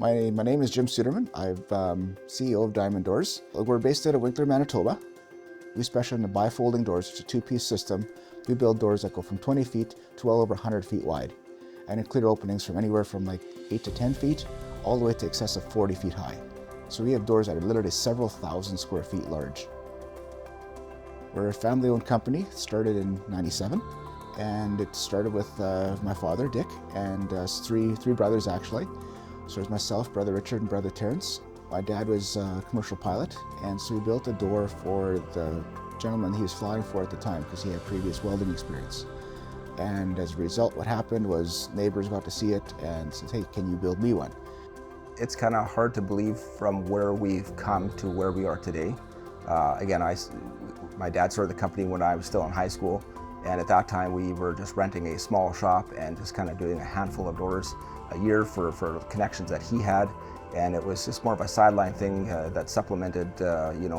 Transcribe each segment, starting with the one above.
My name is Jim Suderman. I'm CEO of Diamond Doors. We're based out of Winkler, Manitoba. We specialize in the bifolding doors. It's a two-piece system. We build doors that go from 20 feet to well over 100 feet wide and include openings from anywhere from like 8 to 10 feet all the way to excess of 40 feet high. So we have doors that are literally several thousand square feet large. We're a family-owned company, started in '97, and it started with my father, Dick, and three brothers actually. So there's myself, brother Richard, and brother Terrence. My dad was a commercial pilot, and so we built a door for the gentleman he was flying for at the time because he had previous welding experience. And as a result, what happened was neighbors got to see it and said, hey, can you build me one? It's kind of hard to believe from where we've come to where we are today. Again, my dad started the company when I was still in high school, and at that time we were just renting a small shop and just kind of doing a handful of doors a year for connections that he had, and it was just more of a sideline thing that supplemented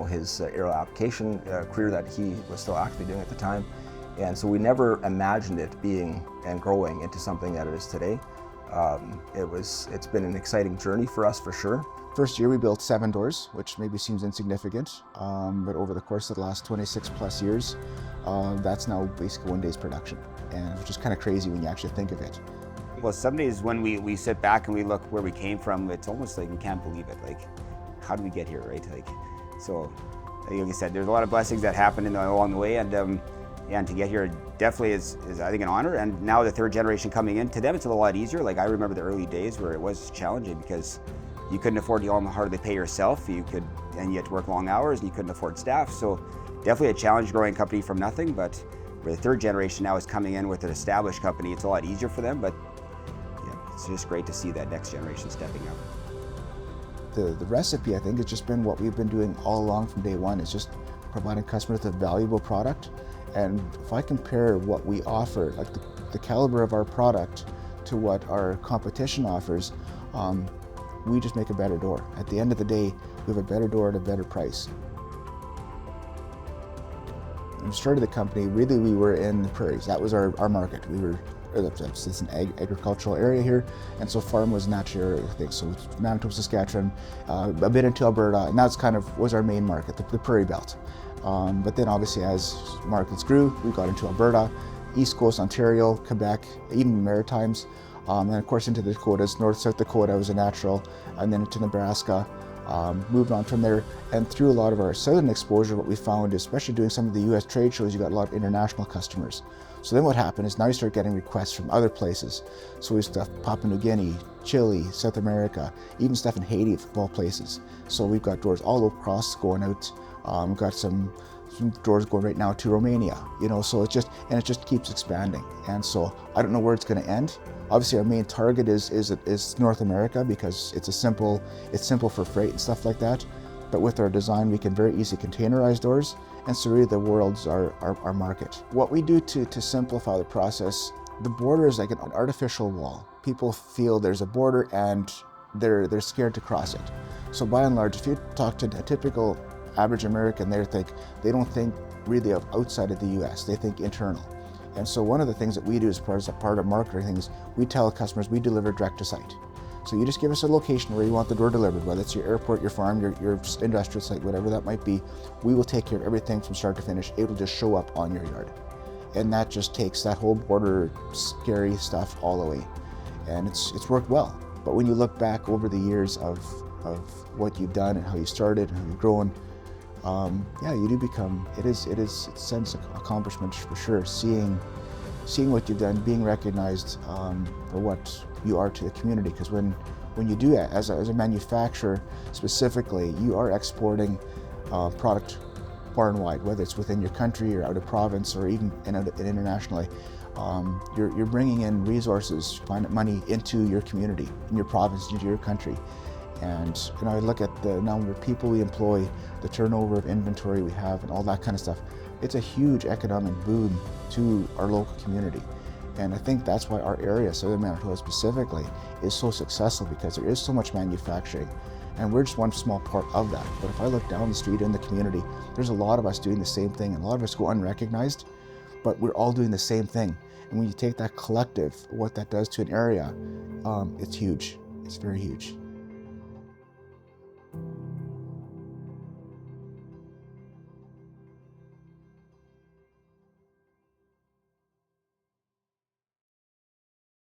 his aerial application career that he was still actively doing at the time. And so we never imagined it being and growing into something that it is today. It's been an exciting journey for us for sure. First year we built 7 doors, which maybe seems insignificant, but over the course of the last 26 plus years, that's now basically one day's production, and which is kind of crazy when you actually think of it. Well, some days when we sit back and we look where we came from, it's almost like we can't believe it. Like, how did we get here, right? So, like I said, there's a lot of blessings that happen along the way, and to get here definitely is I think an honor. And now the third generation coming in, to them it's a lot easier. Like I remember the early days where it was challenging because you couldn't afford to hardly pay yourself. And you had to work long hours and you couldn't afford staff. So definitely a challenge growing a company from nothing. But where the third generation now is coming in with an established company, it's a lot easier for them. But yeah, it's just great to see that next generation stepping up. The recipe, I think, has just been what we've been doing all along from day one. It's just providing customers with a valuable product. And if I compare what we offer, like the caliber of our product to what our competition offers, we just make a better door. At the end of the day, we have a better door at a better price. When we started the company, really we were in the prairies. That was our market. It's an agricultural area here, and so farm was naturally our thing. So Manitoba, Saskatchewan, a bit into Alberta, and that's kind of was our main market, the prairie belt. But then obviously as markets grew, we got into Alberta, East Coast, Ontario, Quebec, even the Maritimes, and of course into the Dakotas. North, South Dakota was a natural, and then into Nebraska. Moved on from there, and through a lot of our southern exposure, what we found, especially doing some of the US trade shows, you got a lot of international customers. So then what happened is now you start getting requests from other places. So we stuff Papua New Guinea, Chile, South America, even stuff in Haiti of all places. So we've got doors all across going out. We've got some doors going right now to Romania, so it just keeps expanding. And so I don't know where it's going to end. Obviously our main target is North America because it's simple for freight and stuff like that. But with our design, we can very easily containerize doors, and so really the world's our market. What we do to simplify the process, the border is like an artificial wall. People feel there's a border and they're scared to cross it. So by and large, if you talk to a typical average American, they don't think really of outside of the US, they think internal. And so one of the things that we do as part of marketing things, we tell customers we deliver direct to site. So you just give us a location where you want the door delivered, whether it's your airport, your farm, your industrial site, whatever that might be. We will take care of everything from start to finish. It will just show up on your yard. And that just takes that whole border scary stuff all away. And it's worked well. But when you look back over the years of what you've done and how you started and how you've grown, you do become, it's a sense of accomplishment for sure, seeing what you've done, being recognized for what you are to the community. Because when you do that, as a manufacturer specifically, you are exporting product far and wide, whether it's within your country or out of province or even internationally. You're bringing in resources, money into your community, in your province, into your country. And I look at the number of people we employ, the turnover of inventory we have, and all that kind of stuff. It's a huge economic boom to our local community. And I think that's why our area, Southern Manitoba specifically, is so successful, because there is so much manufacturing. And we're just one small part of that. But if I look down the street in the community, there's a lot of us doing the same thing, and a lot of us go unrecognized, but we're all doing the same thing. And when you take that collective, what that does to an area, it's huge. It's very huge.